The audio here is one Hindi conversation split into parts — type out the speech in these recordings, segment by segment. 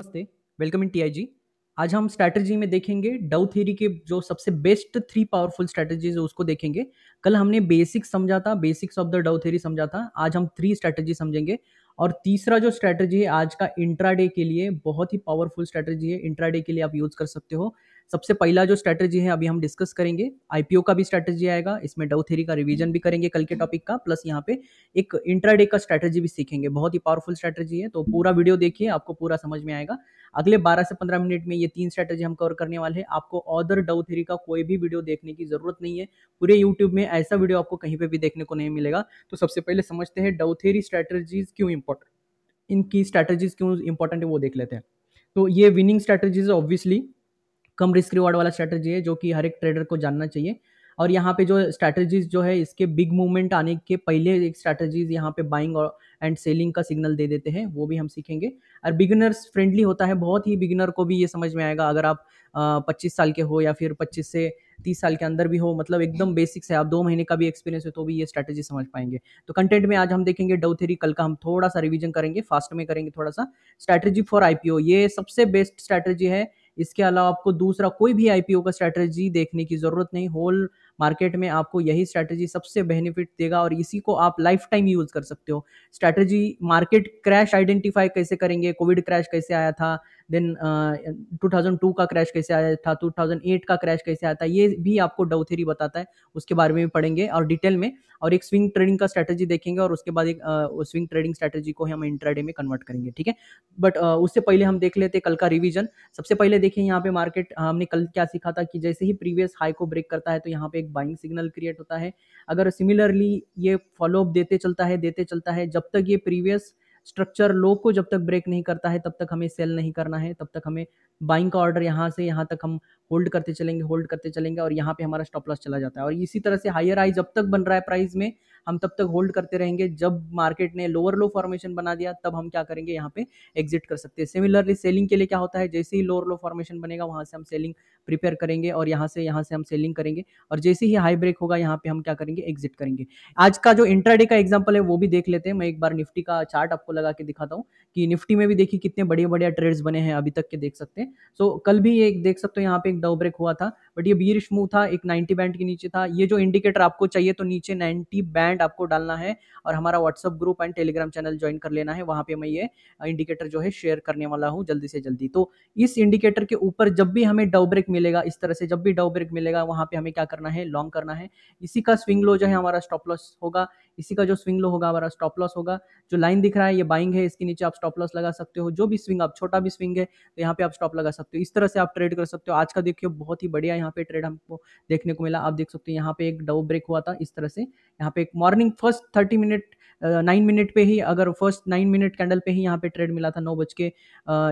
नमस्ते, वेलकम इन टीआईजी। आज हम स्ट्रैटेजी में देखेंगे डाउ थ्योरी के जो सबसे बेस्ट 3 पावरफुल स्ट्रैटेजीज़ है उसको देखेंगे। कल हमने बेसिक्स समझा था, बेसिक्स ऑफ द डाउ थ्योरी समझा था। आज हम 3 स्ट्रैटेजी समझेंगे और तीसरा जो स्ट्रैटेजी है आज का इंट्राडे के लिए बहुत ही पावरफुल स्ट्रैटेजी है। इंट्राडे के लिए आप यूज़ कर सकते हो। सबसे पहला जो स्ट्रैटेजी है अभी हम डिस्कस करेंगे, आईपीओ का भी स्ट्रैटेजी आएगा, इसमें डाउ थ्योरी का रिवीजन भी करेंगे कल के टॉपिक का, प्लस यहाँ पे एक इंट्राडे का स्ट्रैटेजी भी सीखेंगे। बहुत ही पावरफुल स्ट्रैटेजी है, तो पूरा वीडियो देखिए, आपको पूरा समझ में आएगा। अगले 12 से 15 मिनट में ये 3 स्ट्रैटेजी हम कवर करने वाले हैं। आपको अदर डाउ थ्योरी का कोई भी वीडियो देखने की जरूरत नहीं है। पूरे यूट्यूब में ऐसा वीडियो आपको कहीं पे भी देखने को नहीं मिलेगा। तो सबसे पहले समझते हैं डाउ थ्योरी स्ट्रैटेजीज क्यों इंपॉर्टेंट, इनकी स्ट्रैटेजीज क्यों इंपॉर्टेंट है वो देख लेते हैं। तो ये विनिंग स्ट्रैटेजीज ऑब्वियसली कम रिस्क रिवॉर्ड वाला स्ट्रैटेजी है जो कि हर एक ट्रेडर को जानना चाहिए। और यहाँ पे जो स्ट्रैटेजीज जो है इसके बिग मूवमेंट आने के पहले एक स्ट्रैटेजीज यहाँ पे बाइंग और एंड सेलिंग का सिग्नल दे देते हैं, वो भी हम सीखेंगे। और बिगिनर्स फ्रेंडली होता है, बहुत ही बिगिनर को भी ये समझ में आएगा। अगर आप 25 साल के हो या फिर 25 से 30 साल के अंदर भी हो, मतलब एकदम बेसिक्स है, आप 2 महीने का भी एक्सपीरियंस है तो भी ये स्ट्रैटेजी समझ पाएंगे। तो कंटेंट में आज हम देखेंगे डाउ थ्योरी, कल का हम थोड़ा सा रिवीजन करेंगे, फास्ट में करेंगे थोड़ा सा। स्ट्रैटेजी फॉर आईपीओ ये सबसे बेस्ट स्ट्रैटेजी है। इसके अलावा आपको दूसरा कोई भी आईपीओ का स्ट्रैटेजी देखने की जरूरत नहीं। होल मार्केट में आपको यही स्ट्रैटेजी सबसे बेनिफिट देगा और इसी को आप लाइफ टाइम यूज कर सकते हो। स्ट्रैटेजी मार्केट क्रैश आइडेंटिफाई कैसे करेंगे, कोविड क्रैश कैसे आया था, देन 2002 का क्रैश कैसे आया था, 2008 का क्रैश कैसे आया था, ये भी आपको डाउ थ्योरी बताता है। उसके बारे में भी पढ़ेंगे और डिटेल में, और एक स्विंग ट्रेडिंग का स्ट्रैटेजी देखेंगे और उसके बाद एक स्विंग ट्रेडिंग स्ट्रैटेजी को हम इंट्राडे में कन्वर्ट करेंगे, ठीक है। बट उससे पहले हम देख लेते हैं कल का रिवीजन। सबसे पहले देखिए यहाँ पे मार्केट, हमने कल क्या सीखा था कि जैसे ही प्रीवियस हाई को ब्रेक करता है तो यहाँ पे एक बाइंग सिग्नल क्रिएट होता है। अगर सिमिलरली ये फॉलोअप देते चलता है जब तक ये प्रीवियस स्ट्रक्चर लो को जब तक ब्रेक नहीं करता है तब तक हमें सेल नहीं करना है, तब तक हमें बाइंग का ऑर्डर यहाँ से यहाँ तक हम होल्ड करते चलेंगे और यहाँ पे हमारा स्टॉप लॉस चला जाता है। और इसी तरह से हायर हाई जब तक बन रहा है प्राइस में हम तब तक होल्ड करते रहेंगे। जब मार्केट ने लोअर लो फॉर्मेशन बना दिया तब हम क्या करेंगे, यहाँ पे एग्जिट कर सकते हैं। सिमिलरली सेलिंग के लिए क्या होता है, जैसे ही लोअर लो फॉर्मेशन बनेगा वहां से हम सेलिंग प्रिपेयर करेंगे और यहाँ से हम सेलिंग करेंगे और जैसे ही हाई ब्रेक होगा यहाँ पे हम क्या करेंगे, एग्जिट करेंगे। आज का जो इंट्राडे का एग्जांपल है वो भी देख लेते हैं। मैं एक बार निफ्टी का चार्ट आपको लगा के दिखाता हूँ कि निफ्टी में भी देखिए कितने बढ़िया बढ़िया ट्रेड्स बने हैं अभी तक के, देख सकते हैं। सो कल भी ये देख सकते हो यहाँ पे एक डाउ ब्रेक हुआ था, बट ये बीरिश मूव था, एक 90 बैंड के नीचे था। ये जो इंडिकेटर आपको चाहिए तो नीचे 90 बैंड आपको डालना है और हमारा WhatsApp group and Telegram channel join कर लेना है। वहां पे मैं ये इंडिकेटर जो है शेयर करने वाला हूँ जल्दी से जल्दी। तो इस इंडिकेटर के ऊपर जब भी हमें डाउ ब्रेक मिलेगा, इस तरह से जब भी डाउ ब्रेक मिलेगा वहां पे हमें क्या करना है, लॉन्ग करना है। इसी का स्विंग लो जो है हमारा स्टॉप लॉस होगा, इसी का जो स्विंग लो होगा हमारा स्टॉप लॉस होगा। जो लाइन दिख रहा है ये बाइंग है, इसके नीचे आप स्टॉप लॉस लगा सकते हो। जो भी स्विंग, आप छोटा भी स्विंग है तो यहाँ पे आप स्टॉप लगा सकते हो। इस तरह से आप ट्रेड कर सकते हो। आज का देखिए बहुत ही बढ़िया यहाँ पे ट्रेड हमको देखने को मिला। आप देख सकते हो यहाँ पे एक डाउ ब्रेक हुआ था इस तरह से। यहाँ पे एक मॉर्निंग फर्स्ट 30 मिनट 9 मिनट पे ही, अगर फर्स्ट 9 मिनट कैंडल पे ही यहाँ पे ट्रेड मिला था, 9 बज के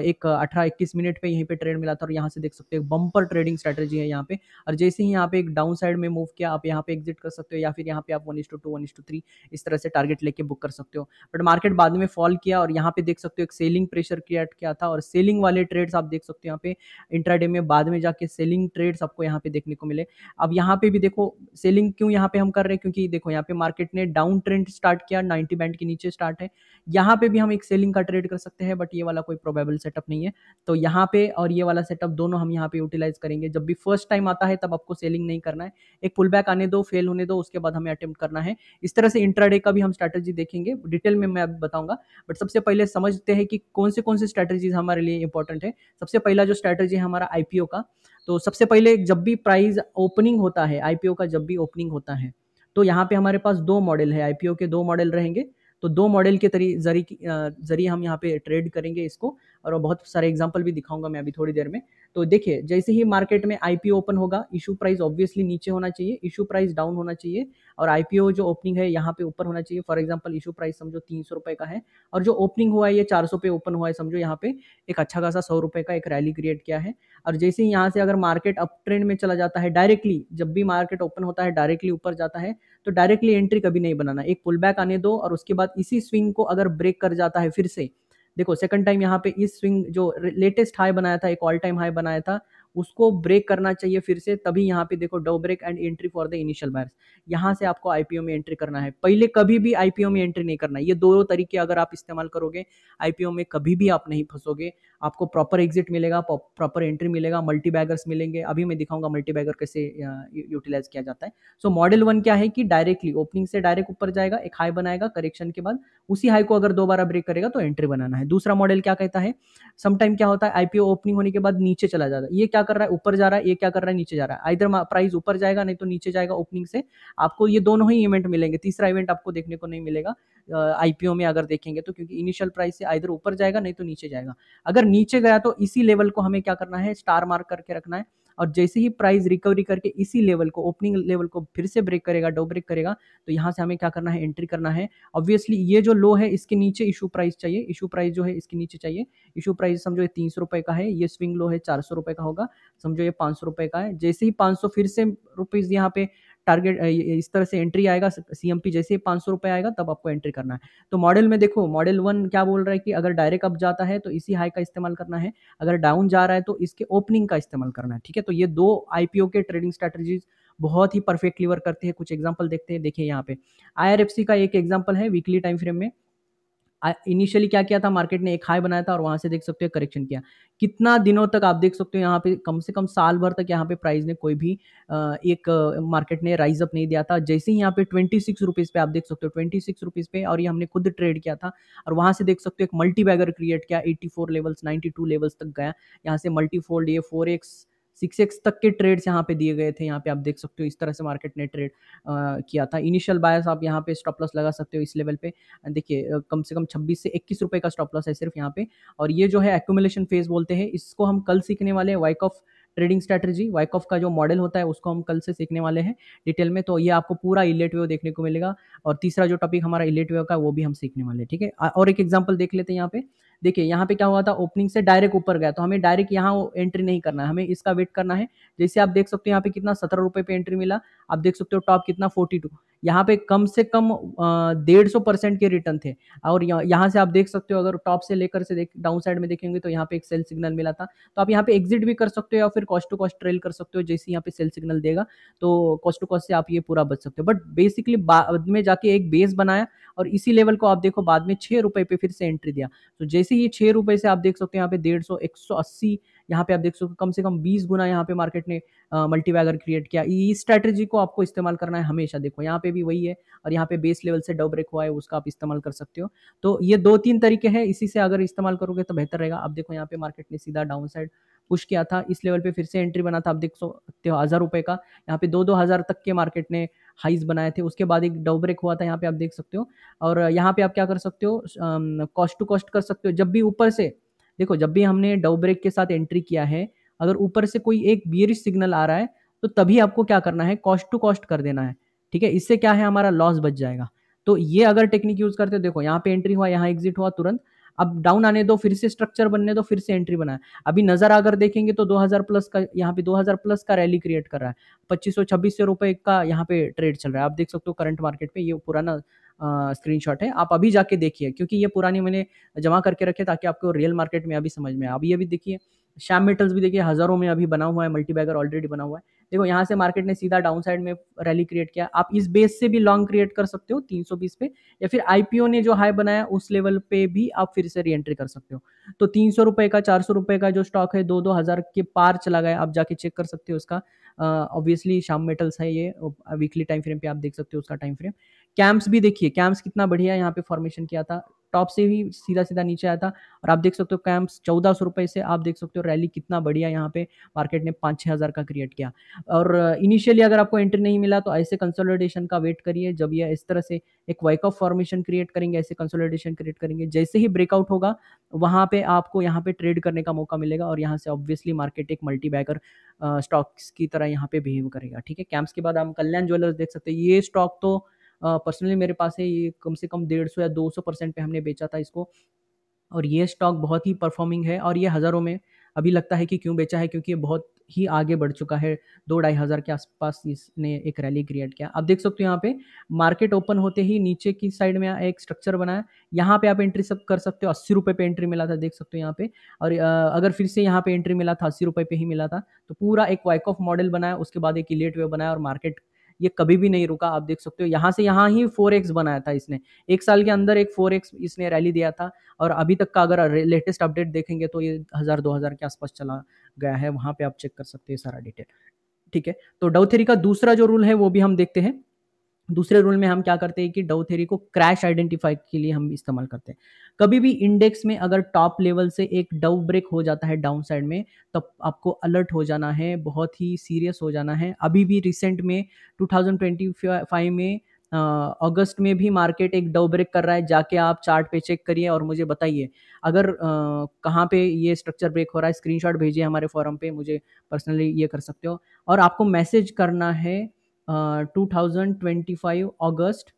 एक 18-21 मिनट पे यहीं पे ट्रेड मिला था और यहाँ से देख सकते हो बम्पर ट्रेडिंग स्ट्रेटेजी है यहाँ पे। और जैसे ही यहाँ पे एक डाउन साइड में मूव किया आप यहाँ पे एग्जिट कर सकते हो या फिर यहाँ पे आप 1:2 1:3 इस तरह से टारगेट लेके बुक कर सकते हो। बट मार्केट बाद में फॉल किया और यहाँ पे देख सकते हो एक सेलिंग प्रेशर क्रिएट किया था और सेलिंग वाले ट्रेड्स आप देख सकते हो यहाँ पे इंट्राडे में बाद में जाके सेलिंग ट्रेड्स आपको यहाँ पे देखने को मिले। अब यहाँ पे भी देखो सेलिंग क्यों यहाँ पे हम कर रहे हैं, क्योंकि देखो यहाँ पे मार्केट ने डाउन ट्रेंड स्टार्ट किया, 90 बैंड के नीचे स्टार्ट है। यहाँ पे भी हम एक सेलिंग का ट्रेड कर सकते हैं, बट ये वाला कोई प्रोबेबल सेटअप नहीं है। तो यहाँ पे और ये वाला सेटअप दोनों हम यहाँ पे यूटिलाइज करेंगे। जब भी फर्स्ट टाइम आता है तब आपको सेलिंग नहीं करना है, एक पुल बैक आने दो, फेल होने दो, उसके बाद हमें अटेम्प्ट करना है। इस तरह से इंट्राडे का भी हम स्ट्रैटेजी देखेंगे, डिटेल में मैं बताऊंगा। बट सबसे पहले समझते हैं कि कौन से स्ट्रैटेजीज हमारे लिए इंपॉर्टेंट है। सबसे पहला जो स्ट्रैटेजी है हमारा आईपीओ का। तो सबसे पहले जब भी प्राइस ओपनिंग होता है, आईपीओ का जब भी ओपनिंग होता है तो यहाँ पे हमारे पास 2 मॉडल है, आईपीओ के 2 मॉडल रहेंगे। तो 2 मॉडल के जरिए हम यहाँ पे ट्रेड करेंगे इसको, और बहुत सारे एग्जांपल भी दिखाऊंगा मैं अभी थोड़ी देर में। तो देखिए जैसे ही मार्केट में आईपीओ ओपन होगा, इशू प्राइस ऑब्वियसली नीचे होना चाहिए, इशू प्राइस डाउन होना चाहिए और आईपीओ जो ओपनिंग है यहाँ पे ऊपर होना चाहिए। फॉर एग्जांपल इशू प्राइस समझो 300 रुपए का है और जो ओपनिंग हुआ है ये 400 पे ओपन हुआ है, समझो यहाँ पे एक अच्छा खासा 100 रुपए का एक रैली क्रिएट किया है। और जैसे ही यहाँ से अगर मार्केट अप ट्रेंड में चला जाता है, डायरेक्टली जब भी मार्केट ओपन होता है डायरेक्टली ऊपर जाता है, तो डायरेक्टली एंट्री कभी नहीं बनाना, एक पुल बैक आने दो और उसके बाद इसी स्विंग को अगर ब्रेक कर जाता है फिर से, देखो सेकंड टाइम यहाँ पे इस स्विंग जो लेटेस्ट हाई बनाया था, एक ऑल टाइम हाई बनाया था, उसको ब्रेक करना चाहिए फिर से, तभी यहाँ पे देखो Dow break and entry for the initial buyers, यहाँ से आपको आईपीओ में एंट्री करना है। पहले कभी भी आईपीओ में एंट्री नहीं करना है। ये दो तरीके अगर आप इस्तेमाल करोगे आईपीओ में कभी भी आप नहीं फंसोगे, आपको प्रॉपर एग्जिट मिलेगा, प्रॉपर एंट्री मिलेगा, मल्टी बैगर्स मिलेंगे। अभी मैं दिखाऊंगा मल्टी बैगर कैसे यूटिलाइज किया जाता है। सो मॉडल 1 क्या है कि डायरेक्टली ओपनिंग से डायरेक्ट ऊपर जाएगा, एक हाई बनाएगा, करेक्शन के बाद उसी हाई को अगर दोबारा ब्रेक करेगा तो एंट्री बनाना है। दूसरा मॉडल क्या कहता है, समटाइम क्या होता है आईपीओ ओपनिंग होने के बाद नीचे चला जाता है, ये क्या कर रहा है ऊपर जा रहा है, ये क्या कर रहा है नीचे जा रहा है। इधर प्राइस ऊपर जाएगा नहीं तो नीचे जाएगा ओपनिंग से, आपको ये दोनों ही इवेंट मिलेंगे, तीसरा इवेंट आपको देखने को नहीं मिलेगा आईपीओ में अगर देखेंगे तो, क्योंकि इनिशियल प्राइस से इधर ऊपर जाएगा नहीं तो नीचे जाएगा। अगर नीचे गया तो इसी लेवल को हमें क्या करना है, स्टार मार्क करके रखना है, और जैसे ही प्राइस रिकवरी करके इसी लेवल को, ओपनिंग लेवल को फिर से ब्रेक करेगा, डो ब्रेक करेगा, तो यहाँ से हमें क्या करना है, एंट्री करना है। ऑब्वियसली ये जो लो है इसके नीचे इशू प्राइस चाहिए, इशू प्राइस जो है इसके नीचे चाहिए। इशू प्राइस समझो ये 300 रुपए का है, ये स्विंग लो है 400 रुपए का होगा, समझो ये 500 रुपए का है। जैसे ही 500 फिर से रुपीज यहाँ पे टारगेट इस तरह से एंट्री आएगा, सीएमपी जैसे ही 500 रुपए आएगा तब आपको एंट्री करना है। तो मॉडल में देखो, मॉडल 1 क्या बोल रहा है कि अगर डायरेक्ट अप जाता है तो इसी हाई का इस्तेमाल करना है, अगर डाउन जा रहा है तो इसके ओपनिंग का इस्तेमाल करना है। ठीक है, तो ये दो आईपीओ के ट्रेडिंग स्ट्रेटजीज बहुत ही परफेक्टली वर्क करते हैं। कुछ एग्जांपल देखते हैं, देखिए यहाँ पे आईआरएफसी का एक एग्जांपल है वीकली टाइम फ्रेम में। इनिशियली क्या किया था, मार्केट ने एक हाई बनाया था और वहां से देख सकते हो करेक्शन किया, कितना दिनों तक आप देख सकते हो यहाँ पे, कम से कम साल भर तक यहाँ पे प्राइस ने कोई भी एक मार्केट ने राइज अप नहीं दिया था। जैसे ही यहाँ पे 26 रुपीज पे आप देख सकते हो, 26 रुपीज पे, और ये हमने खुद ट्रेड किया था, और वहां से देख सकते हो एक मल्टी बैगर क्रिएट किया, 84 लेवल्स 92 लेवल्स तक गया, यहाँ से मल्टीफोल्ड ये 4x 6x तक के ट्रेड्स यहाँ पे दिए गए थे। यहाँ पे आप देख सकते हो इस तरह से मार्केट ने ट्रेड किया था। इनिशियल बायर्स आप यहाँ पे स्टॉप लॉस लगा सकते हो इस लेवल पे, देखिए कम से कम 26 से 21 रुपए का स्टॉप लॉस है सिर्फ यहाँ पे। और ये जो है एक्यूमुलेशन फेज बोलते हैं, इसको हम कल सीखने वाले हैं। वाइकॉफ ट्रेडिंग स्ट्रैटेजी, वाइकॉफ का जो मॉडल होता है उसको हम कल से सीखने वाले हैं डिटेल में, तो ये आपको पूरा इलेट वेव देखने को मिलेगा। और तीसरा जो टॉपिक हमारा इलेट वेव का वो भी हम सीखने वाले हैं। ठीक है, और एक एग्जांपल देख लेते हैं यहाँ पे। देखिए यहाँ पे क्या हुआ था, ओपनिंग से डायरेक्ट ऊपर गया, तो हमें डायरेक्ट यहाँ एंट्री नहीं करना है, हमें इसका वेट करना है। जैसे आप देख सकते हो यहाँ पे कितना 17 रुपए पे एंट्री मिला, आप देख सकते हो टॉप कितना 42, यहाँ पे कम से कम 150% के रिटर्न थे। और यहाँ से आप देख सकते हो, अगर टॉप से लेकर से डाउन साइड में देखेंगे तो यहाँ पे एक सेल सिग्नल मिला था, तो आप यहाँ पे एग्जिट भी कर सकते हो या फिर कॉस्ट टू कॉस्ट ट्रेल कर सकते हो। जैसे यहाँ पे सेल सिग्नल देगा तो कॉस्ट टू कॉस्ट से आप ये पूरा बच सकते हो। बट बेसिकली बाद में जाके एक बेस बनाया और इसी लेवल को आप देखो बाद में 6 रुपए पे फिर से एंट्री दिया, तो जैसे ही 6 रुपए से आप देख सकते हो यहाँ पे 150 180, यहाँ पे आप देख सकते हो कम से कम 20 गुना यहाँ पे मार्केट ने मल्टी बैगर क्रिएट किया। इस स्ट्रैटेजी को आपको इस्तेमाल करना है हमेशा। देखो यहाँ पे भी वही है, और यहाँ पे बेस लेवल से डो ब्रेक हुआ है उसका आप इस्तेमाल कर सकते हो। तो ये 2-3 तरीके हैं, इसी से अगर इस्तेमाल करोगे तो बेहतर रहेगा। अब देखो यहाँ पे मार्केट ने सीधा डाउन साइड पुश किया था, इस लेवल पे फिर से एंट्री बना था, आप देख सकते हो 1000 रुपए का, यहाँ पे 2-2000 तक के मार्केट ने हाइज बनाए थे। उसके बाद एक डो ब्रेक हुआ था, यहाँ पे आप देख सकते हो। और यहाँ पे आप क्या कर सकते हो, कॉस्ट टू कॉस्ट कर सकते हो। जब भी ऊपर से देखो, जब भी हमने डो ब्रेक के साथ एंट्री किया है, अगर ऊपर से कोई एक बियरिश सिग्नल आ रहा है तो तभी आपको क्या करना है, कॉस्ट टू कॉस्ट कर देना है। ठीक है, इससे क्या है, हमारा लॉस बच जाएगा। तो ये अगर टेक्निक यूज करते हो, देखो यहाँ पे एंट्री हुआ, यहाँ एग्जिट हुआ तुरंत, अब डाउन आने दो, फिर से स्ट्रक्चर बनने दो, फिर से एंट्री बनाए। अभी नजर अगर देखेंगे तो 2000 प्लस का, यहाँ पे 2000 प्लस का रैली क्रिएट कर रहा है, 2500-2600 रुपए का यहाँ पे ट्रेड चल रहा है। आप देख सकते हो करंट मार्केट पे, ये पुराना स्क्रीनशॉट है, आप अभी जाके देखिए, क्योंकि ये पुरानी मैंने जमा करके रखे ताकि आपको रियल मार्केट में अभी समझ में आए। अभी ये भी देखिए, श्याम मेटल्स भी देखिए हजारों में अभी बना हुआ है, मल्टी बैगर ऑलरेडी बना हुआ है। देखो यहाँ से मार्केट ने सीधा डाउन साइड में रैली क्रिएट किया, आप इस बेस से भी लॉन्ग क्रिएट कर सकते हो 320 पे, या फिर आईपीओ ने जो हाई बनाया उस लेवल पे भी आप फिर से री एंट्री कर सकते हो। तो 300 रुपए का, 400 रुपए का जो स्टॉक है 2-2 हजार के पार चला गया, आप जाके चेक कर सकते हो उसका। ऑब्वियसली श्याम मेटल्स है ये, वीकली टाइम फ्रेम पे आप देख सकते हो उसका टाइम फ्रेम। कैंप्स भी देखिए, कैंप्स कितना बढ़िया यहाँ पे फॉर्मेशन किया था, टॉप से ही सीधा सीधा नीचे आया था, और आप देख सकते हो कैंप्स 1400 रुपए से आप देख सकते हो रैली कितना बढ़िया यहाँ पे मार्केट ने 5-6 हजार का क्रिएट किया। और इनिशियली अगर आपको एंट्री नहीं मिला तो ऐसे कंसोलिडेशन का वेट करिए, जब ये इस तरह से एक वाइक ऑफ फॉर्मेशन क्रिएट करेंगे, ऐसे कंसोलिडेशन क्रिएट करेंगे, जैसे ही ब्रेकआउट होगा वहां पे आपको यहाँ पे ट्रेड करने का मौका मिलेगा, और यहाँ से ऑब्वियसली मार्केट एक मल्टी बैगर स्टॉक्स की तरह यहाँ पे बिहेव करेगा। ठीक है, कैंप्स के बाद हम कल्याण ज्वेलर्स देख सकते हैं, ये स्टॉक तो पर्सनली मेरे पास है, ये कम से कम 150 या 200% पे हमने बेचा था इसको, और ये स्टॉक बहुत ही परफॉर्मिंग है, और ये हज़ारों में। अभी लगता है कि क्यों बेचा है, क्योंकि ये बहुत ही आगे बढ़ चुका है, 2-2.5 के आसपास इसने एक रैली क्रिएट किया। आप देख सकते हो यहाँ पे मार्केट ओपन होते ही नीचे की साइड में एक स्ट्रक्चर बना है, यहाँ पे आप एंट्री सब कर सकते हो। 80 रुपये पे एंट्री मिला था, देख सकते हो यहाँ पे। और अगर फिर से यहाँ पे एंट्री मिला था, 80 रुपये पे ही मिला था। तो पूरा एक वाइक ऑफ मॉडल बनाया, उसके बाद एक इलियट वेव बनाया और मार्केट ये कभी भी नहीं रुका। आप देख सकते हो यहाँ से यहाँ ही 4x बनाया था इसने, एक साल के अंदर एक 4x इसने रैली दिया था। और अभी तक का अगर लेटेस्ट अपडेट देखेंगे तो ये 1000-2000 के आसपास चला गया है, वहां पे आप चेक कर सकते हैं सारा डिटेल। ठीक है, तो डाउ थ्योरी का दूसरा जो रूल है वो भी हम देखते हैं। दूसरे रूल में हम क्या करते हैं कि डाउ थ्योरी को क्रैश आइडेंटिफाई के लिए हम इस्तेमाल करते हैं। कभी भी इंडेक्स में अगर टॉप लेवल से एक डाउ ब्रेक हो जाता है डाउन साइड में, तब आपको अलर्ट हो जाना है, बहुत ही सीरियस हो जाना है। अभी भी रिसेंट में 2025 में अगस्त में भी मार्केट एक डाउ ब्रेक कर रहा है, जाके आप चार्ट पे चेक करिए और मुझे बताइए अगर कहाँ पे ये स्ट्रक्चर ब्रेक हो रहा है। स्क्रीनशॉट भेजिए हमारे फॉरम पे, मुझे पर्सनली ये कर सकते हो। और आपको मैसेज करना है 2025 अगस्त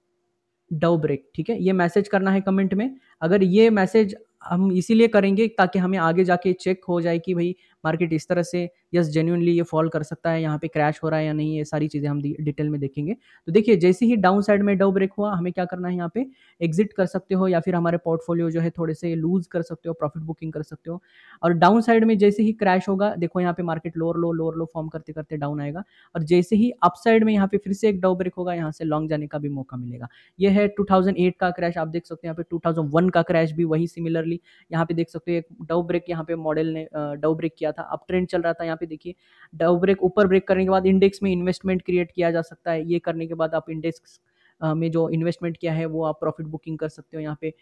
डाउ ब्रेक, ठीक है, ये मैसेज करना है कमेंट में। अगर ये मैसेज हम इसीलिए करेंगे ताकि हमें आगे जाके चेक हो जाए कि भाई मार्केट इस तरह से यस जेन्युइनली ये फॉल कर सकता है, यहाँ पे क्रैश हो रहा है या नहीं, ये सारी चीज़ें हम डिटेल में देखेंगे। तो देखिए जैसे ही डाउन साइड में डाउ ब्रेक हुआ, हमें क्या करना है, यहाँ पे एग्जिट कर सकते हो या फिर हमारे पोर्टफोलियो जो है थोड़े से लूज कर सकते हो, प्रॉफिट बुकिंग कर सकते हो। और डाउन साइड में जैसे ही क्रैश होगा, देखो यहाँ पे मार्केट लोअर लो फॉर्म करते करते डाउन आएगा। और जैसे ही अप साइड में यहाँ पे फिर से एक डाउ ब्रेक होगा, यहाँ से लॉन्ग जाने का भी मौका मिलेगा। ये है 2008 का क्रैश, आप देख सकते हैं यहाँ पे 2001 का क्रैश भी वही सिमिलरली यहाँ पे देख सकते हैं। एक डाउ ब्रेक यहाँ पे मॉडल ने डाउ ब्रेक किया था, अप ट्रेंड चल रहा था, यहाँ पे देखिए डाउ ब्रेक ऊपर ब्रेक करने के बाद इंडेक्स में इन्वेस्टमेंट क्रिएट किया जा सकता है। ये करने के बाद आप इंडेक्स में जो इन्वेस्टमेंट किया है वो आप प्रॉफिट बुकिंग कर सकते हो। यहाँ पे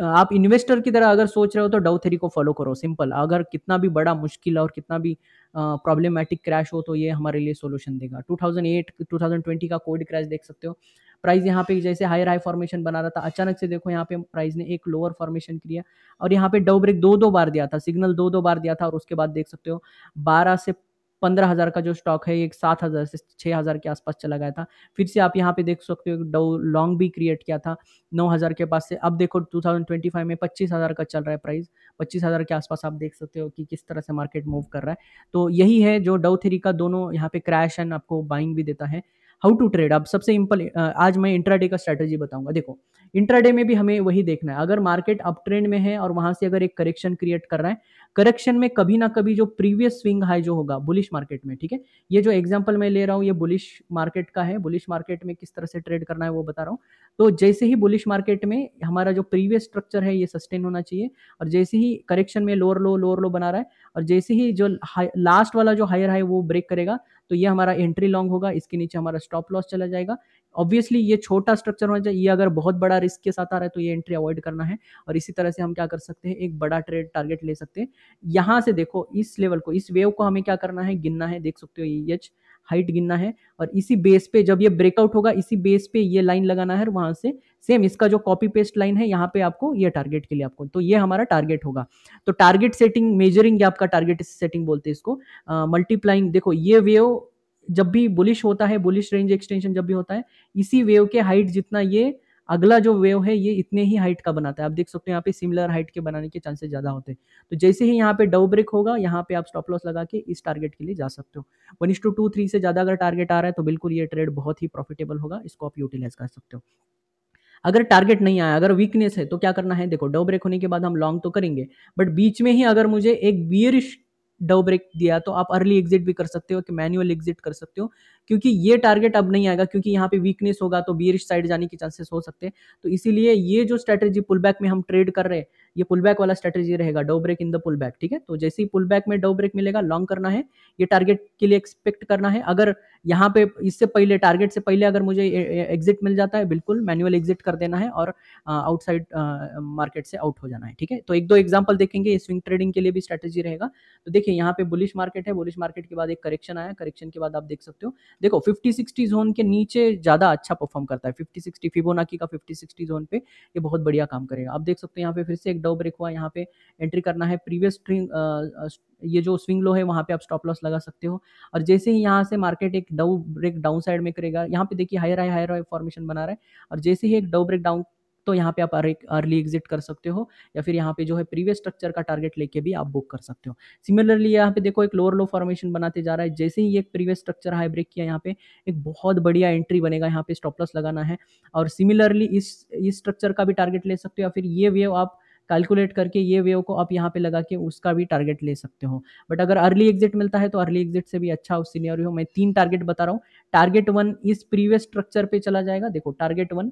आप इन्वेस्टर की तरह अगर सोच रहे हो तो डाउ थ्योरी को फॉलो करो, सिंपल। अगर कितना भी बड़ा मुश्किल और कितना भी प्रॉब्लमेटिक क्रैश हो तो ये हमारे लिए सोल्यूशन देगा। 2008 2020 का कोविड क्रैश देख सकते हो, प्राइस यहाँ पे जैसे हायर हाई फॉर्मेशन बना रहा था, अचानक से देखो यहाँ पे प्राइस ने एक लोअर फॉर्मेशन किया और यहाँ पे डाउ ब्रेक दो बार दिया था, सिग्नल दो बार दिया था। और उसके बाद देख सकते हो 12 से 15,000 का जो स्टॉक है, एक 7,000 से 6,000 के आसपास चला गया था। फिर से आप यहाँ पे देख सकते हो डाउ लॉन्ग भी क्रिएट किया था 9,000 के पास से। अब देखो 2025 में 25,000 का चल रहा है प्राइस, 25,000 के आसपास आप देख सकते हो कि किस तरह से मार्केट मूव कर रहा है। तो यही है जो डाउ थ्योरी का दोनों यहाँ पे क्रैश एंड आपको बाइंग भी देता है। हाउ टू ट्रेड, अब सबसे सिंपल आज मैं इंट्राडे का स्ट्रेटजी बताऊंगा। देखो इंट्राडे में भी हमें वही देखना है, अगर मार्केट अप ट्रेंड में है और वहां से अगर एक करेक्शन क्रिएट कर रहा है, करेक्शन में कभी ना कभी जो प्रीवियस स्विंग हाई जो होगा बुलिश मार्केट में, ठीक है, ये जो एग्जांपल मैं ले रहा हूँ ये बुलिश मार्केट का है। बुलिश मार्केट में किस तरह से ट्रेड करना है वो बता रहा हूँ। तो जैसे ही बुलिश मार्केट में हमारा जो प्रीवियस स्ट्रक्चर है ये सस्टेन होना चाहिए, और जैसे ही करेक्शन में लोअर लो बना रहा है, और जैसे ही जो लास्ट वाला जो हायर हाई वो ब्रेक करेगा, तो ये हमारा एंट्री लॉन्ग होगा, इसके नीचे हमारा स्टॉप लॉस चला जाएगा। ऑब्वियसली ये छोटा स्ट्रक्चर होना चाहिए, ये अगर बहुत बड़ा रिस्क के साथ आ रहा है तो ये एंट्री अवॉइड करना है। और इसी तरह से हम क्या कर सकते हैं, एक बड़ा ट्रेड टारगेट ले सकते हैं। यहाँ से देखो इस लेवल को, इस वेव को हमें क्या करना है, गिनना है, देख सकते हो ये एच हाइट गिनना है, और इसी बेस पे जब ये ब्रेकआउट होगा इसी बेस पे ये लाइन लगाना है, वहां से सेम इसका जो कॉपी पेस्ट लाइन है यहाँ पे आपको ये टारगेट के लिए आपको, तो ये हमारा टारगेट होगा। तो टारगेट सेटिंग मेजरिंग, आपका टारगेट सेटिंग बोलते हैं इसको, मल्टीप्लाइंग। देखो ये वेव जब भी बुलिश होता है, बुलिश रेंज एक्सटेंशन जब भी होता है, इसी वेव के हाइट जितना ये अगला जो वेव है ये इतने ही हाइट का बनाता है। आप देख सकते हो यहाँ पे सिमिलर हाइट के बनाने के चांसेस ज्यादा होते हैं। तो जैसे ही यहाँ पे डाउ ब्रेक होगा, यहाँ पे आप स्टॉप लॉस लगा के इस टारगेट के लिए जा सकते हो। 1:2 3 से ज्यादा अगर टारगेट आ रहा है तो बिल्कुल ये ट्रेड बहुत ही प्रॉफिटेबल होगा, इसको आप यूटिलाइज कर सकते हो। अगर टारगेट नहीं आया, अगर वीकनेस है, तो क्या करना है, देखो डाउ ब्रेक होने के बाद हम लॉन्ग तो करेंगे, बट बीच में ही अगर मुझे एक बियरिश डाउ ब्रेक दिया तो आप अर्ली एग्जिट भी कर सकते हो कि मैन्युअल एग्जिट कर सकते हो, क्योंकि ये टारगेट अब नहीं आएगा, क्योंकि यहाँ पे वीकनेस होगा तो बियरिश साइड जाने के चांसेस हो सकते हैं। तो इसीलिए ये जो स्ट्रेटेजी पुल बैक में हम ट्रेड कर रहे हैं, ये पुल बैक वाला स्ट्रेटेजी रहेगा, Dow break in the pull back, ठीक है। तो जैसे ही पुल बैक में डाउ ब्रेक मिलेगा, लॉन्ग करना है, ये टारगेट के लिए एक्सपेक्ट करना है। अगर यहाँ पे इससे पहले, टारगेट से पहले अगर मुझे एग्जिट मिल जाता है, बिल्कुल मैन्युअल एग्जिट कर देना है और आउटसाइड मार्केट से आउट हो जाना है, ठीक है। तो एक दो एग्जांपल देखेंगे, स्विंग ट्रेडिंग के लिए भी स्ट्रेटेजी रहेगा। तो देखिए यहाँ पे बुलिश मार्केट है, बुलिश मार्केट के बाद एक करेक्शन आया, करेक्शन के बाद आप देख सकते हो, देखो 50-60 जोन के नीचे ज्यादा अच्छा परफॉर्म करता है। 50-60 फिबोनाची का 50-60 जोन पे ये बहुत बढ़िया काम करेगा। आप देख सकते हो यहाँ पे फिर से एक डाउ ब्रेक हुआ, यहाँ पे एंट्री करना है, प्रीवियस स्ट्रिंग ये जो स्विंग लो है वहां पे आप स्टॉप लॉस लगा सकते हो। और जैसे ही यहाँ से मार्केट एक डाउ ब्रेक डाउन साइड में करेगा, यहाँ पे देखिए हायर हाई फॉर्मेशन बना रहा है, और जैसे ही एक डाउ ब्रेक डाउन तो यहाँ पे आप अर्ली एग्जिट कर सकते हो, या फिर यहाँ पे जो है प्रीवियस स्ट्रक्चर का टारगेट लेके भी आप बुक कर सकते हो। सिमिलरली यहाँ पे देखो एक लोअर लो फॉर्मेशन बनाते जा रहा है, जैसे ही एक प्रीवियस स्ट्रक्चर हाई ब्रेक किया, यहाँ पे एक बहुत बढ़िया एंट्री बनेगा, यहाँ पे स्टॉप लॉस लगाना है। और सिमिलरली इस स्ट्रक्चर का भी टारगेट ले सकते हो, या फिर ये वेव आप कैलकुलेट करके ये वेव को आप यहाँ पे लगा के उसका भी टारगेट ले सकते हो। बट अगर अर्ली एग्जिट मिलता है तो अर्ली एग्जिट से भी अच्छा उस सिनेरियो में 3 टारगेट बता रहा हूँ। टारगेट 1 इस प्रीवियस स्ट्रक्चर पे चला जाएगा, देखो टारगेट 1।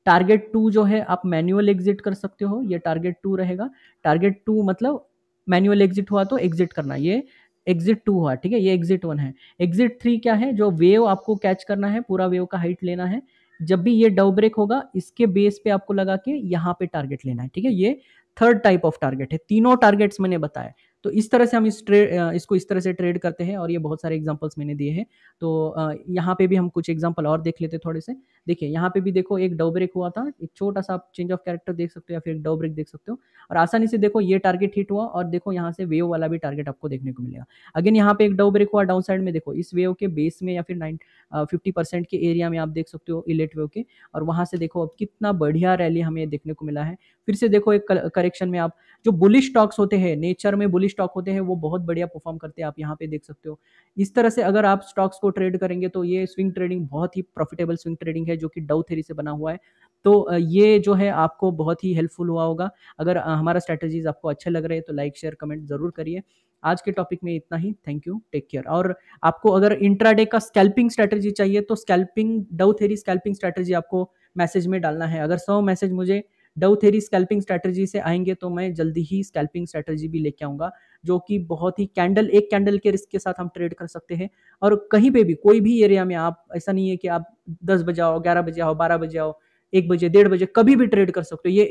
टारगेट 2 जो है आप मैनुअल एग्जिट कर सकते हो, ये टारगेट 2 रहेगा। टारगेट 2 मतलब मैनुअल एग्जिट हुआ तो एग्जिट करना, ये एग्जिट 2 हुआ, ठीक है, ये एग्जिट 1 है। एग्जिट 3 क्या है, जो वेव आपको कैच करना है, पूरा वेव का हाइट लेना है, जब भी ये डाउ ब्रेक होगा इसके बेस पे आपको लगा के यहाँ पे टारगेट लेना है, ठीक है। ये थर्ड टाइप ऑफ टारगेट है, तीनों टारगेट्स मैंने बताया। तो इस तरह से हम इसको इस तरह से ट्रेड करते हैं, और ये बहुत सारे एग्जांपल्स मैंने दिए हैं। तो यहाँ पे भी हम कुछ एग्जांपल और देख लेते हैं थोड़े से। देखिए यहाँ पे भी देखो एक डाउ ब्रेक हुआ था, एक छोटा सा आप चेंज ऑफ कैरेक्टर देख सकते हो, या फिर एक डाउ ब्रेक देख सकते हो, और आसानी से देखो ये टारगेट हिट हुआ, और देखो यहाँ से वेव वाला भी टारगेट आपको देखने को मिलेगा। अगेन यहाँ पे एक डाउ ब्रेक हुआ डाउन साइड में, देखो इस वेव के बेस में या फिर 50% के एरिया में आप देख सकते हो इलेट वेव के, और वहां से देखो अब कितना बढ़िया रैली हमें देखने को मिला है। फिर से देखो एक करेक्शन में आप जो बुलिश स्टॉक्स होते हैं, नेचर में बुलिश स्टॉक होते हैं, वो बहुत बढ़िया परफॉर्म करते हैं, आप यहाँ पे देख सकते हो। इस तरह से अगर आप स्टॉक्स को ट्रेड करेंगे तो ये स्विंग ट्रेडिंग बहुत ही प्रॉफिटेबल स्विंग ट्रेडिंग है, जो कि डाउ थ्योरी से बना हुआ है। तो ये जो है आपको बहुत ही हेल्पफुल हुआ होगा। अगर हमारा स्ट्रेटेजीज आपको अच्छे लग रहे हैं तो लाइक शेयर कमेंट जरूर करिए। आज के टॉपिक में इतना ही, थैंक यू, टेक केयर। और आपको अगर इंट्राडे का स्कैल्पिंग स्ट्रेटेजी चाहिए तो scalping Dow theory scalping strategy आपको मैसेज में डालना है। अगर 100 मैसेज मुझे डाउ थ्योरी स्कैल्पिंग स्ट्रेटेजी से आएंगे तो मैं जल्दी ही स्कैल्पिंग स्ट्रेटेजी भी लेके आऊंगा, जो कि बहुत ही एक कैंडल के रिस्क के साथ हम ट्रेड कर सकते हैं। और कहीं पे भी कोई भी एरिया में आप, ऐसा नहीं है कि आप 10 बजे आओ, 11 बजे आओ, 12 बजे आओ, 1 बजे, 1:30 बजे, कभी भी ट्रेड कर सकते हो। ये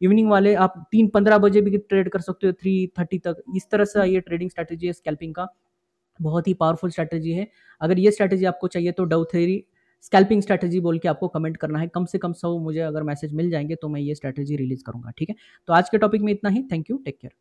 इवनिंग वाले आप 3:15 बजे भी ट्रेड कर सकते हो, 3:30 तक। इस तरह से ये ट्रेडिंग स्ट्रेटेजी है स्कैल्पिंग का, बहुत ही पावरफुल स्ट्रेटेजी है। अगर ये स्ट्रेटेजी आपको चाहिए तो डाउ थ्योरी स्कैल्पिंग स्ट्रेटेजी बोल के आपको कमेंट करना है। कम से कम 100 मुझे अगर मैसेज मिल जाएंगे तो मैं ये स्ट्रेटेजी रिलीज करूंगा, ठीक है। तो आज के टॉपिक में इतना ही, थैंक यू, टेक केयर।